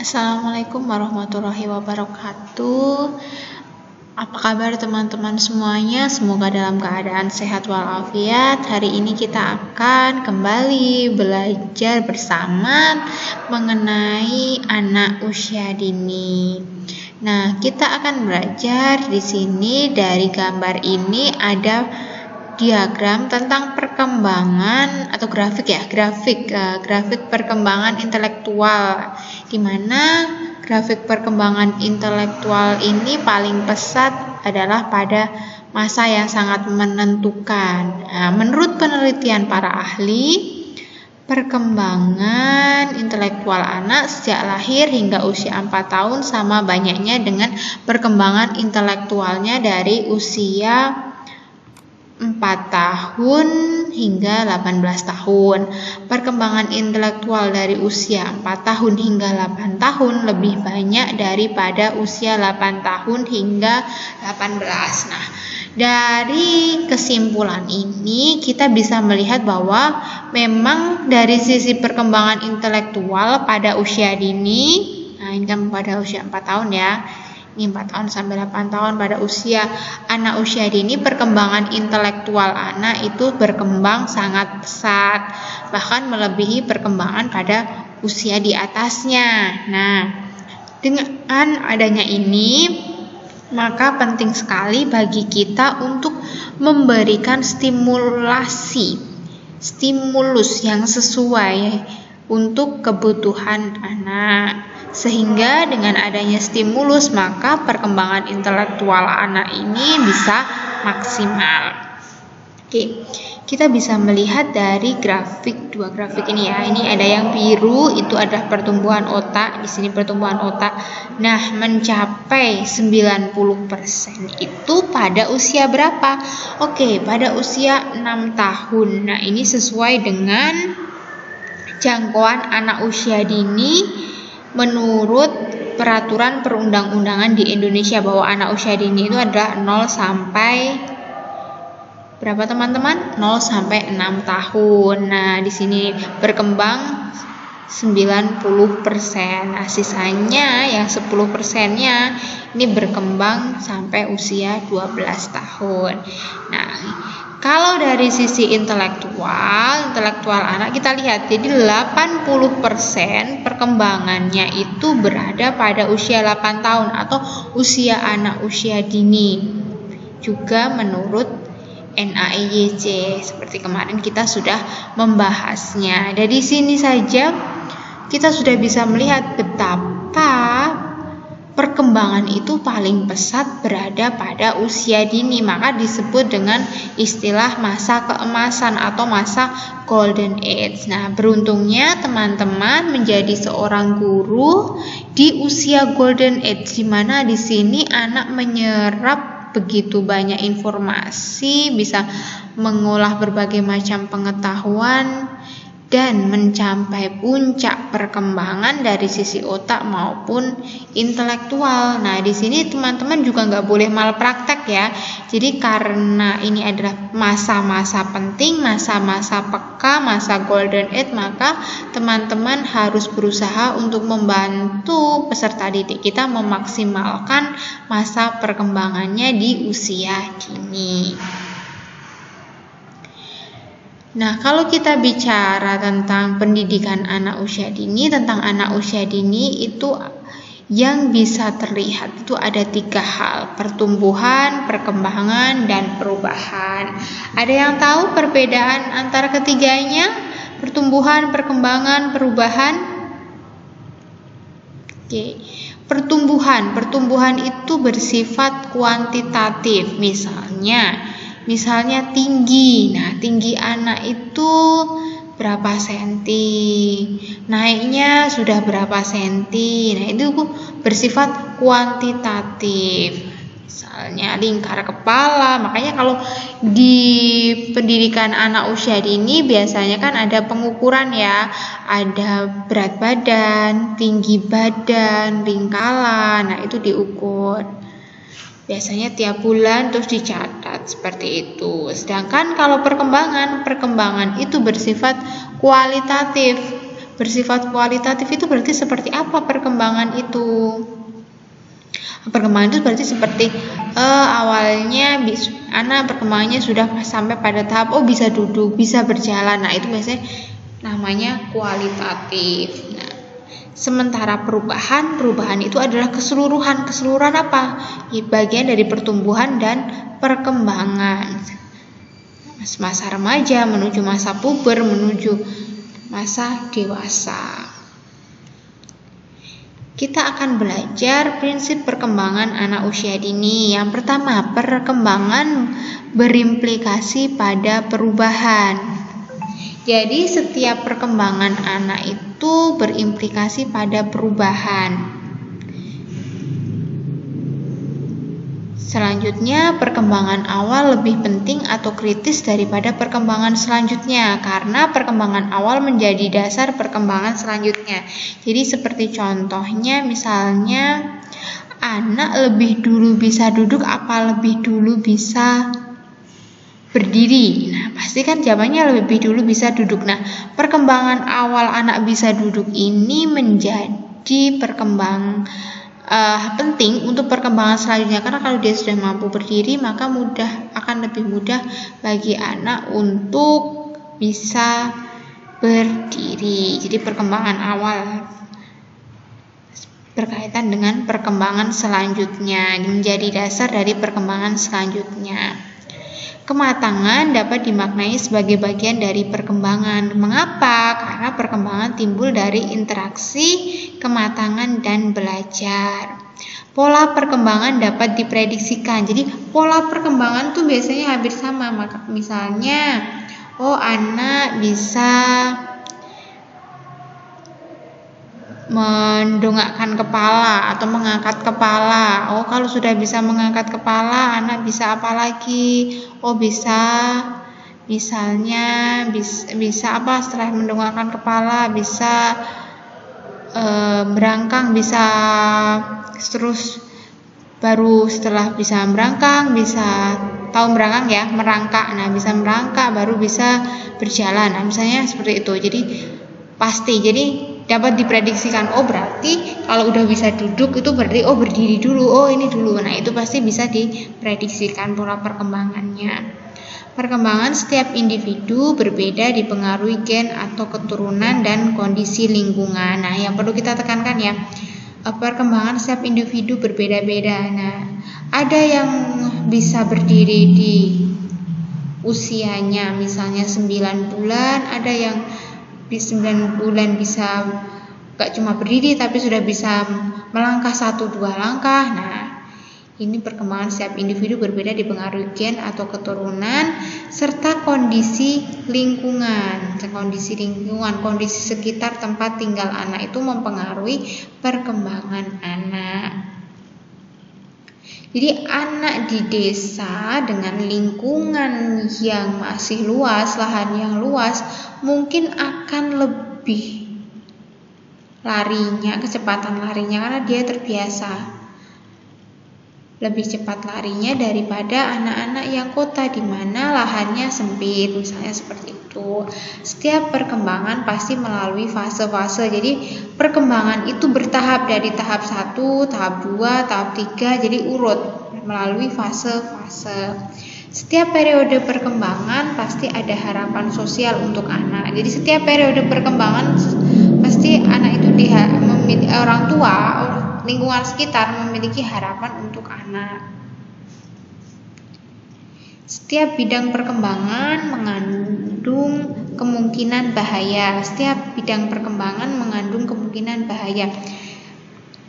Assalamualaikum warahmatullahi wabarakatuh. Apa kabar teman-teman semuanya? Semoga dalam keadaan sehat walafiat. Hari ini kita akan kembali belajar bersama mengenai anak usia dini. Nah, kita akan belajar di sini dari gambar ini ada diagram tentang perkembangan atau grafik perkembangan intelektual, di mana grafik perkembangan intelektual ini paling pesat adalah pada masa yang sangat menentukan. Nah, menurut penelitian para ahli, perkembangan intelektual anak sejak lahir hingga usia 4 tahun sama banyaknya dengan perkembangan intelektualnya dari usia 4 tahun hingga 18 tahun. Perkembangan intelektual dari usia 4 tahun hingga 8 tahun lebih banyak daripada usia 8 tahun hingga 18. Nah, dari kesimpulan ini kita bisa melihat bahwa memang dari sisi perkembangan intelektual pada usia dini, nah ini kan pada usia 4 tahun ya, ini 4 tahun sampai 8 tahun pada anak usia dini, perkembangan intelektual anak itu berkembang sangat pesat, bahkan melebihi perkembangan pada usia di atasnya. Nah, dengan adanya ini, maka penting sekali bagi kita untuk memberikan stimulus yang sesuai untuk kebutuhan anak. Sehingga dengan adanya stimulus, maka perkembangan intelektual anak ini bisa maksimal. Oke, kita bisa melihat dari dua grafik ini ya. Ini ada yang biru, itu adalah pertumbuhan otak. Di sini pertumbuhan otak. Nah, mencapai 90% itu pada usia berapa? Oke, pada usia 6 tahun. Nah, ini sesuai dengan jangkauan anak usia dini menurut peraturan perundang-undangan di Indonesia, bahwa anak usia dini itu adalah 0 sampai berapa teman-teman? 0 sampai 6 tahun. Nah, di sini berkembang 90%. Nah, sisanya yang 10%-nya ini berkembang sampai usia 12 tahun. Nah, kalau dari sisi intelektual anak kita lihat, jadi 80% perkembangannya itu berada pada usia 8 tahun atau usia anak usia dini. Juga menurut NAIYC, seperti kemarin kita sudah membahasnya. Dari sini saja kita sudah bisa melihat betapa perkembangan itu paling pesat berada pada usia dini, maka disebut dengan istilah masa keemasan atau masa golden age. Nah, beruntungnya teman-teman menjadi seorang guru di usia golden age, di mana di sini anak menyerap begitu banyak informasi, bisa mengolah berbagai macam pengetahuan dan mencapai puncak perkembangan dari sisi otak maupun intelektual. Nah, di sini teman-teman juga nggak boleh malpraktek ya. Jadi karena ini adalah masa-masa penting, masa-masa peka, masa golden age, maka teman-teman harus berusaha untuk membantu peserta didik kita memaksimalkan masa perkembangannya di usia dini. Nah, kalau kita bicara tentang pendidikan anak usia dini, itu yang bisa terlihat itu ada 3 hal: pertumbuhan, perkembangan, dan perubahan. Ada yang tahu perbedaan antara ketiganya? Pertumbuhan, perkembangan, perubahan? Oke. Pertumbuhan itu bersifat kuantitatif. Misalnya tinggi. Nah, tinggi anak itu berapa senti, naiknya sudah berapa senti. Nah, itu bersifat kuantitatif. Misalnya lingkar kepala. Makanya kalau di pendidikan anak usia dini biasanya kan ada pengukuran ya. Ada berat badan, tinggi badan, lingkaran. Nah, itu diukur. Biasanya tiap bulan terus dicatat seperti itu. Sedangkan kalau perkembangan itu bersifat kualitatif. bersifat kualitatif itu berarti seperti apa perkembangan itu? Perkembangan itu berarti seperti awalnya anak perkembangannya sudah sampai pada tahap bisa duduk, bisa berjalan. Nah, itu biasanya namanya kualitatif. Nah, sementara perubahan itu adalah keseluruhan apa? Bagian dari pertumbuhan dan perkembangan. Masa remaja menuju masa puber menuju masa dewasa. Kita akan belajar prinsip perkembangan anak usia dini. Yang pertama, perkembangan berimplikasi pada perubahan. Jadi setiap perkembangan anak itu berimplikasi pada perubahan. Selanjutnya, perkembangan awal lebih penting atau kritis daripada perkembangan selanjutnya, karena perkembangan awal menjadi dasar perkembangan selanjutnya. Jadi seperti contohnya, misalnya anak lebih dulu bisa duduk apa lebih dulu bisa berdiri? Nah, pasti kan jawabannya lebih dulu bisa duduk. Nah, perkembangan awal anak bisa duduk ini menjadi penting untuk perkembangan selanjutnya, karena kalau dia sudah mampu berdiri maka akan lebih mudah bagi anak untuk bisa berdiri. Jadi perkembangan awal berkaitan dengan perkembangan selanjutnya, menjadi dasar dari perkembangan selanjutnya. Kematangan dapat dimaknai sebagai bagian dari perkembangan. Mengapa? Karena perkembangan timbul dari interaksi, kematangan, dan belajar. Pola perkembangan dapat diprediksikan. Jadi pola perkembangan tuh biasanya hampir sama. Misalnya, anak bisa mendongakkan kepala atau mengangkat kepala. Kalau sudah bisa mengangkat kepala, anak bisa apa lagi? Bisa misalnya bisa apa setelah mendongakkan kepala? Bisa merangkang, bisa terus baru setelah bisa merangkang, bisa tahu merangkang ya, merangkak. Nah, bisa merangkak baru bisa berjalan. Nah, misalnya seperti itu. Jadi pasti. Jadi dapat diprediksikan, berarti kalau udah bisa duduk itu berarti berdiri dulu, ini dulu. Nah, itu pasti bisa diprediksikan pola perkembangannya. Perkembangan setiap individu berbeda dipengaruhi gen atau keturunan dan kondisi lingkungan. Nah, yang perlu kita tekankan ya, perkembangan setiap individu berbeda-beda. Nah, ada yang bisa berdiri di usianya misalnya 9 bulan, ada yang di 9 bulan bisa gak cuma berdiri tapi sudah bisa melangkah 1-2 langkah. Nah, ini perkembangan setiap individu berbeda dipengaruhi gen atau keturunan serta kondisi lingkungan. Kondisi sekitar tempat tinggal anak itu mempengaruhi perkembangan anak. Jadi anak di desa dengan lingkungan yang masih luas, lahan yang luas, mungkin akan lebih kecepatan larinya karena dia terbiasa. Lebih cepat larinya daripada anak-anak yang kota di mana lahannya sempit, misalnya seperti itu. Setiap perkembangan pasti melalui fase-fase. Jadi perkembangan itu bertahap, dari tahap 1, tahap 2, tahap 3, jadi urut melalui fase-fase. Setiap periode perkembangan pasti ada harapan sosial untuk anak. Jadi setiap periode perkembangan pasti anak itu orang tua, lingkungan sekitar memiliki harapan untuk anak. Setiap bidang perkembangan mengandung kemungkinan bahaya.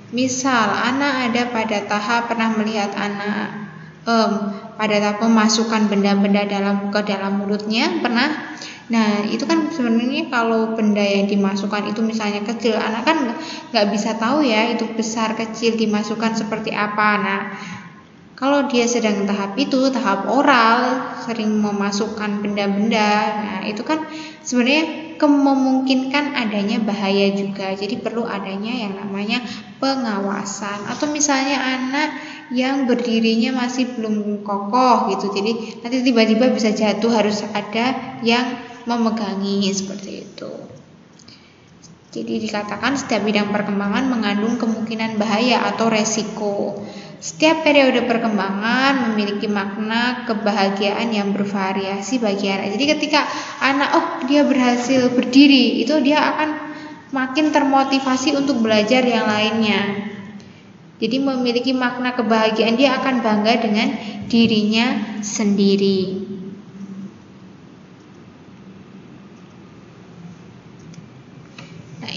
Misal, anak ada pada tahap pernah melihat pada tahap memasukkan benda-benda ke dalam mulutnya, pernah. Nah, itu kan sebenarnya kalau benda yang dimasukkan itu misalnya kecil, anak kan nggak bisa tahu ya itu besar kecil dimasukkan seperti apa. Nah, kalau dia sedang tahap oral, sering memasukkan benda-benda, nah itu kan sebenarnya memungkinkan adanya bahaya juga. Jadi perlu adanya yang namanya pengawasan. Atau misalnya anak yang berdirinya masih belum kokoh gitu, jadi nanti tiba-tiba bisa jatuh, harus ada yang memegangi seperti itu. Jadi dikatakan setiap bidang perkembangan mengandung kemungkinan bahaya atau resiko. Setiap periode perkembangan memiliki makna kebahagiaan yang bervariasi bagi anak. Jadi ketika anak dia berhasil berdiri, itu dia akan makin termotivasi untuk belajar yang lainnya. Jadi memiliki makna kebahagiaan, dia akan bangga dengan dirinya sendiri.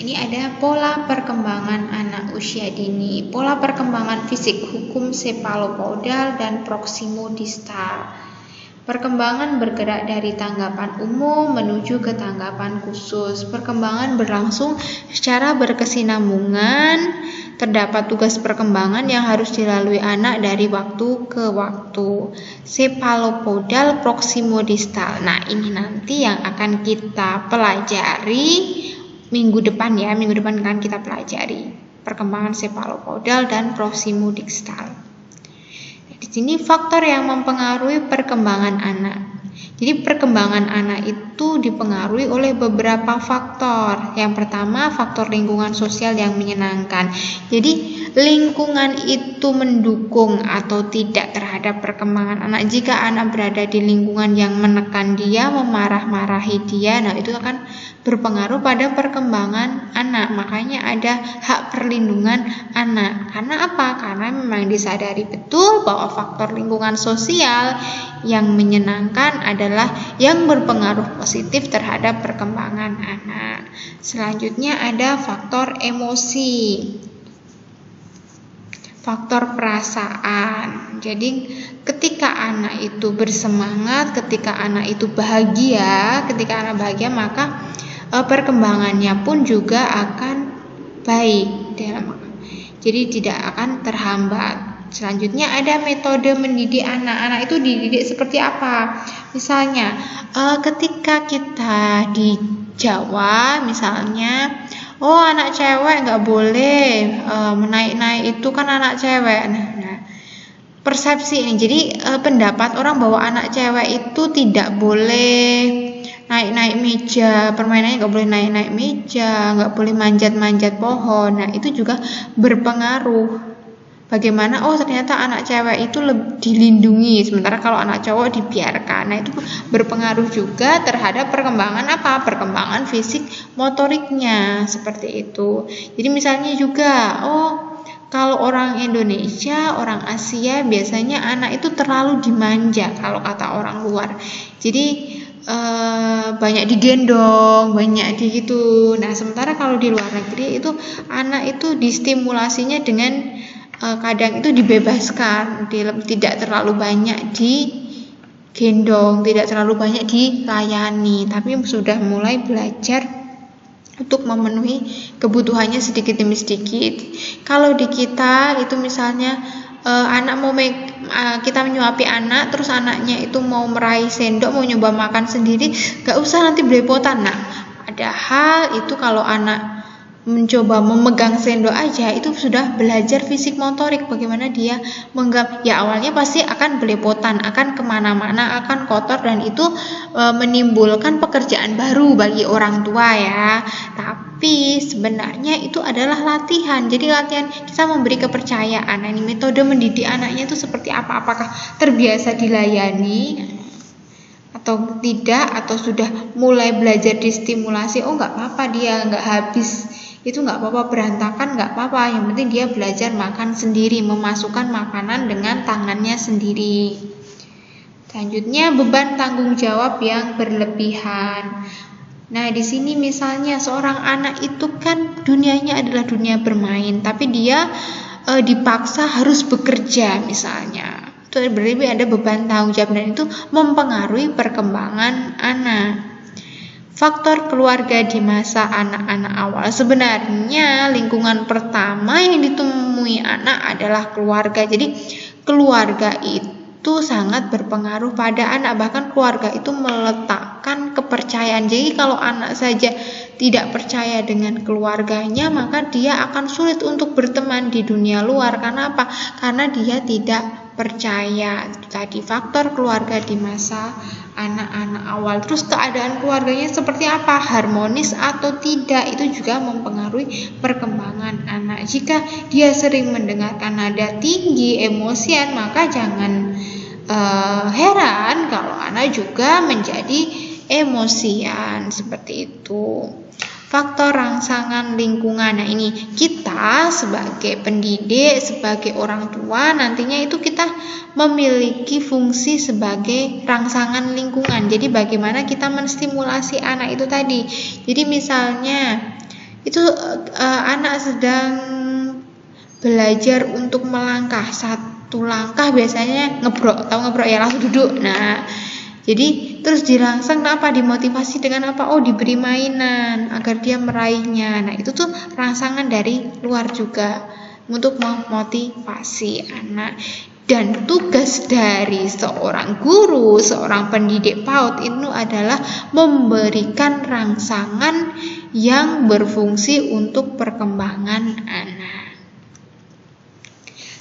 Ini ada pola perkembangan anak usia dini, pola perkembangan fisik, hukum cephalopodal dan proximodistal. Perkembangan bergerak dari tanggapan umum menuju ke tanggapan khusus. Perkembangan berlangsung secara berkesinambungan. Terdapat tugas perkembangan yang harus dilalui anak dari waktu ke waktu. Cephalopodal, proximodistal. Nah, ini nanti yang akan kita pelajari minggu depan kan kita pelajari perkembangan cephalopodal dan proximodistal. Di sini faktor yang mempengaruhi perkembangan anak. Jadi perkembangan anak itu dipengaruhi oleh beberapa faktor. Yang pertama, faktor lingkungan sosial yang menyenangkan. Jadi lingkungan itu mendukung atau tidak terhadap perkembangan anak. Jika anak berada di lingkungan yang menekan dia, memarah-marahi dia, nah itu akan berpengaruh pada perkembangan anak. Makanya ada hak perlindungan anak. Karena apa? Karena memang disadari betul bahwa faktor lingkungan sosial yang menyenangkan adalah yang berpengaruh positif terhadap perkembangan anak. Selanjutnya ada faktor emosi, faktor perasaan. Jadi ketika anak itu bersemangat, ketika anak itu bahagia, maka perkembangannya pun juga akan baik. Jadi tidak akan terhambat. Selanjutnya ada metode mendidik anak. Anak itu dididik seperti apa? Misalnya ketika kita di Jawa misalnya, anak cewek nggak boleh menaik-naik, itu kan anak cewek. Nah, persepsi ini, jadi pendapat orang bahwa anak cewek itu tidak boleh naik-naik meja, permainannya nggak boleh naik-naik meja, nggak boleh manjat-manjat pohon. Nah, itu juga berpengaruh. Bagaimana? Ternyata anak cewek itu lebih dilindungi, sementara kalau anak cowok dibiarkan. Nah, itu berpengaruh juga terhadap perkembangan perkembangan fisik motoriknya, seperti itu. Jadi misalnya juga, kalau orang Indonesia, orang Asia biasanya anak itu terlalu dimanja kalau kata orang luar. Jadi banyak digendong, banyak gitu. Nah, sementara kalau di luar negeri itu anak itu distimulasinya dengan kadang itu dibebaskan, tidak terlalu banyak digendong, tidak terlalu banyak dilayani, tapi sudah mulai belajar untuk memenuhi kebutuhannya sedikit demi sedikit. Kalau di kita itu misalnya anak mau kita menyuapi anak, terus anaknya itu mau meraih sendok, mau nyoba makan sendiri, gak usah nanti belepotan. Nah, padahal itu kalau anak mencoba memegang sendok aja itu sudah belajar fisik motorik, bagaimana dia menggenggam. Ya awalnya pasti akan belepotan, akan kemana-mana, akan kotor, dan itu menimbulkan pekerjaan baru bagi orang tua ya. Tapi sebenarnya itu adalah latihan. Jadi latihan kita memberi kepercayaan. Nah, ini metode mendidik anaknya itu seperti apa? Apakah terbiasa dilayani atau tidak, atau sudah mulai belajar distimulasi? Nggak apa-apa, dia nggak habis itu nggak apa-apa, berantakan nggak apa-apa, yang penting dia belajar makan sendiri, memasukkan makanan dengan tangannya sendiri. Selanjutnya, beban tanggung jawab yang berlebihan. Nah, di sini misalnya seorang anak itu kan dunianya adalah dunia bermain, tapi dia dipaksa harus bekerja misalnya. Itu berarti ada beban tanggung jawab, dan itu mempengaruhi perkembangan anak. Faktor keluarga di masa anak-anak awal. Sebenarnya lingkungan pertama yang ditemui anak adalah keluarga. Jadi keluarga itu sangat berpengaruh pada anak. Bahkan keluarga itu meletakkan kepercayaan. Jadi kalau anak saja tidak percaya dengan keluarganya, maka dia akan sulit untuk berteman di dunia luar. Karena apa? Karena dia tidak percaya. Tadi faktor keluarga di masa anak-anak awal. Terus keadaan keluarganya seperti apa, harmonis atau tidak, itu juga mempengaruhi perkembangan anak. Jika dia sering mendengarkan nada tinggi, emosian, maka jangan heran kalau anak juga menjadi emosian seperti itu. Faktor rangsangan lingkungan. Nah, ini kita sebagai pendidik, sebagai orang tua, nantinya itu kita memiliki fungsi sebagai rangsangan lingkungan. Jadi bagaimana kita menstimulasi anak itu tadi. Jadi misalnya itu anak sedang belajar untuk melangkah, satu langkah biasanya ngebrok, tahu ngebrok ya, langsung duduk. Nah, jadi terus dirangsang apa, dimotivasi dengan apa? Oh, diberi mainan agar dia meraihnya. Nah, itu tuh rangsangan dari luar juga untuk memotivasi anak. Dan tugas dari seorang guru, seorang pendidik PAUD itu adalah memberikan rangsangan yang berfungsi untuk perkembangan anak.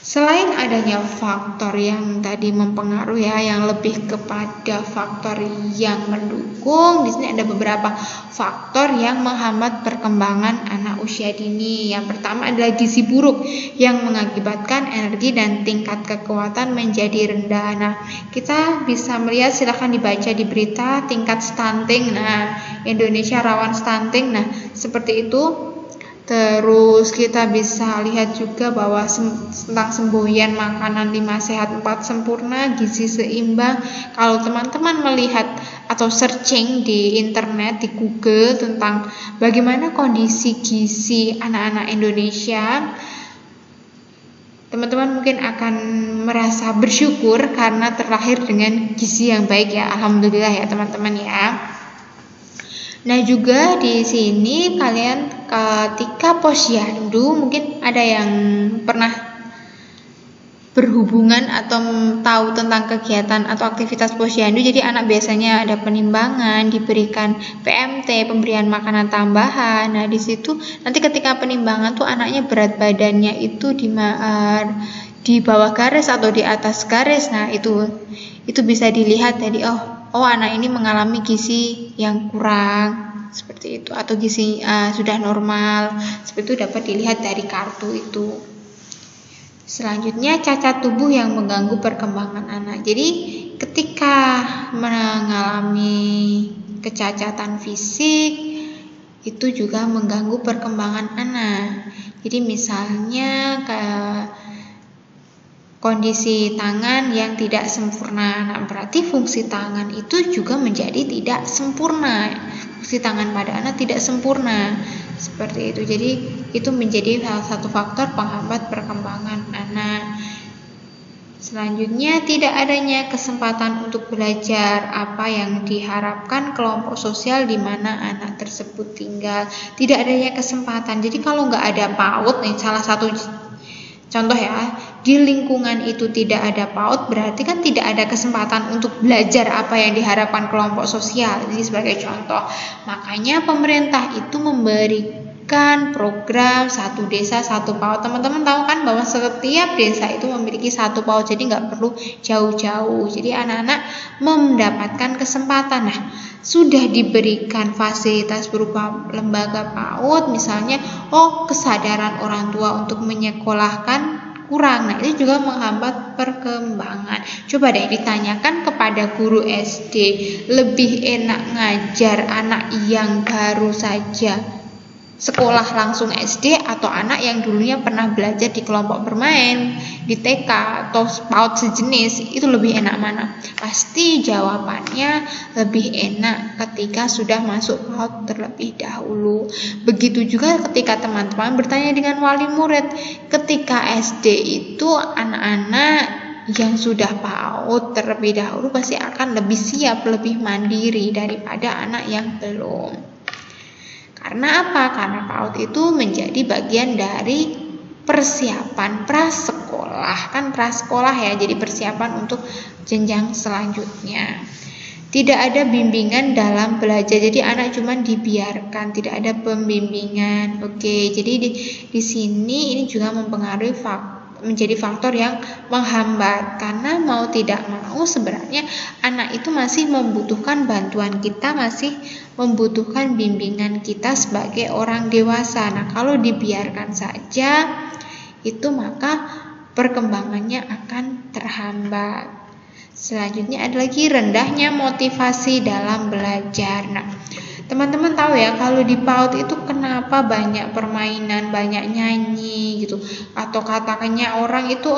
Selain adanya faktor yang tadi mempengaruhi ya, yang lebih kepada faktor yang mendukung, di sini ada beberapa faktor yang menghambat perkembangan anak usia dini. Yang pertama adalah gizi buruk yang mengakibatkan energi dan tingkat kekuatan menjadi rendah. Nah, kita bisa melihat, silahkan dibaca di berita, tingkat stunting. Nah, Indonesia rawan stunting. Nah, seperti itu. Terus kita bisa lihat juga bahwa tentang semboyan makanan 5 sehat 4 sempurna, gizi seimbang. Kalau teman-teman melihat atau searching di internet, di Google tentang bagaimana kondisi gizi anak-anak Indonesia, teman-teman mungkin akan merasa bersyukur karena terlahir dengan gizi yang baik ya. Alhamdulillah ya teman-teman ya. Nah, juga di sini kalian ketika posyandu mungkin ada yang pernah berhubungan atau tahu tentang kegiatan atau aktivitas posyandu. Jadi anak biasanya ada penimbangan, diberikan PMT, pemberian makanan tambahan. Nah, di situ nanti ketika penimbangan tuh anaknya berat badannya itu di bawah garis atau di atas garis. Nah, itu bisa dilihat dari oh anak ini mengalami gizi yang kurang seperti itu, atau gizi sudah normal, seperti itu dapat dilihat dari kartu itu. Selanjutnya cacat tubuh yang mengganggu perkembangan anak. Jadi ketika mengalami kecacatan fisik itu juga mengganggu perkembangan anak. Jadi misalnya kondisi tangan yang tidak sempurna. Nah, berarti fungsi tangan itu juga menjadi tidak sempurna. Fungsi tangan pada anak tidak sempurna. Seperti itu. Jadi itu menjadi salah satu faktor penghambat perkembangan anak. Selanjutnya, tidak adanya kesempatan untuk belajar apa yang diharapkan kelompok sosial di mana anak tersebut tinggal. Tidak adanya kesempatan. Jadi kalau nggak ada PAUD, nih salah satu contoh ya, di lingkungan itu tidak ada PAUD, berarti kan tidak ada kesempatan untuk belajar apa yang diharapkan kelompok sosial. Ini sebagai contoh. Makanya pemerintah itu memberikan program satu desa satu PAUD. Teman-teman tahu kan bahwa setiap desa itu memiliki satu PAUD, jadi nggak perlu jauh-jauh. Jadi anak-anak mendapatkan kesempatan. Nah, sudah diberikan fasilitas berupa lembaga PAUD, misalnya kesadaran orang tua untuk menyekolahkan kurang. Nah, ini juga menghambat perkembangan. Coba deh ditanyakan kepada guru SD, lebih enak ngajar anak yang baru saja sekolah langsung SD atau anak yang dulunya pernah belajar di kelompok bermain, di TK atau PAUD sejenis, itu lebih enak mana? Pasti jawabannya lebih enak ketika sudah masuk PAUD terlebih dahulu. Begitu juga ketika teman-teman bertanya dengan wali murid, ketika SD itu anak-anak yang sudah PAUD terlebih dahulu pasti akan lebih siap, lebih mandiri daripada anak yang belum. Karena apa? Karena PAUD itu menjadi bagian dari persiapan prasekolah. Kan prasekolah ya, jadi persiapan untuk jenjang selanjutnya. Tidak ada bimbingan dalam belajar, jadi anak cuma dibiarkan, tidak ada pembimbingan. Oke, jadi di sini ini juga mempengaruhi menjadi faktor yang menghambat, karena mau tidak mau sebenarnya anak itu masih membutuhkan bantuan kita, masih membutuhkan bimbingan kita sebagai orang dewasa. Nah, kalau dibiarkan saja itu maka perkembangannya akan terhambat. Selanjutnya ada lagi rendahnya motivasi dalam belajar. Nah, teman-teman tahu ya, kalau di PAUD itu kenapa banyak permainan, banyak nyanyi gitu. Atau katakannya orang itu,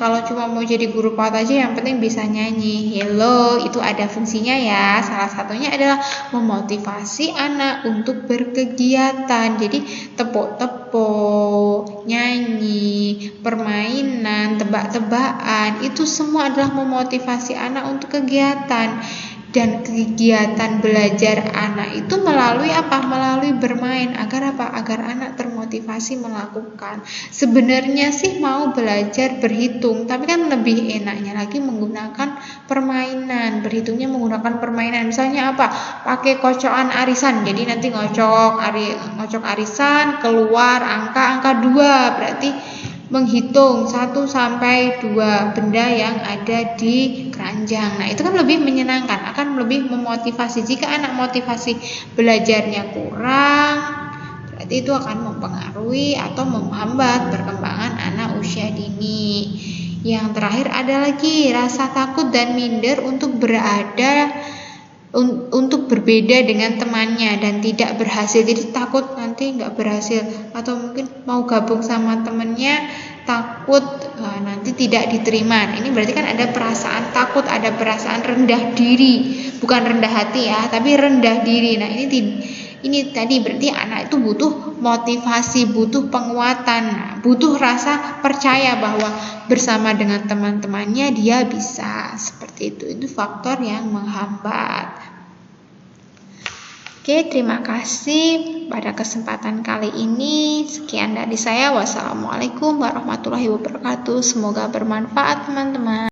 kalau cuma mau jadi guru PAUD aja yang penting bisa nyanyi. Hello, itu ada fungsinya ya. Salah satunya adalah memotivasi anak untuk berkegiatan. Jadi tepuk-tepuk, nyanyi, permainan, tebak-tebakan, itu semua adalah memotivasi anak untuk kegiatan. Dan kegiatan belajar anak itu melalui apa? Melalui bermain. Agar apa? Agar anak termotivasi melakukan. Sebenarnya sih mau belajar berhitung, tapi kan lebih enaknya lagi menggunakan permainan. Berhitungnya menggunakan permainan. Misalnya apa? Pakai kocokan arisan. Jadi nanti ngocok arisan, keluar angka 2. Berarti menghitung 1 sampai 2 benda yang ada di keranjang. Nah, itu kan lebih menyenangkan, akan lebih memotivasi. Jika anak motivasi belajarnya kurang, berarti itu akan mempengaruhi atau menghambat perkembangan anak usia dini. Yang terakhir ada lagi rasa takut dan minder untuk berbeda dengan temannya dan tidak berhasil. Jadi takut nanti nggak berhasil, atau mungkin mau gabung sama temennya takut nanti tidak diterima. Ini berarti kan ada perasaan takut, ada perasaan rendah diri, bukan rendah hati ya, tapi rendah diri. Nah, ini tadi berarti anak itu butuh motivasi, butuh penguatan, butuh rasa percaya bahwa bersama dengan teman-temannya dia bisa. Seperti itu. Itu faktor yang menghambat. Oke, terima kasih pada kesempatan kali ini. Sekian dari saya. Wassalamualaikum warahmatullahi wabarakatuh. Semoga bermanfaat, teman-teman.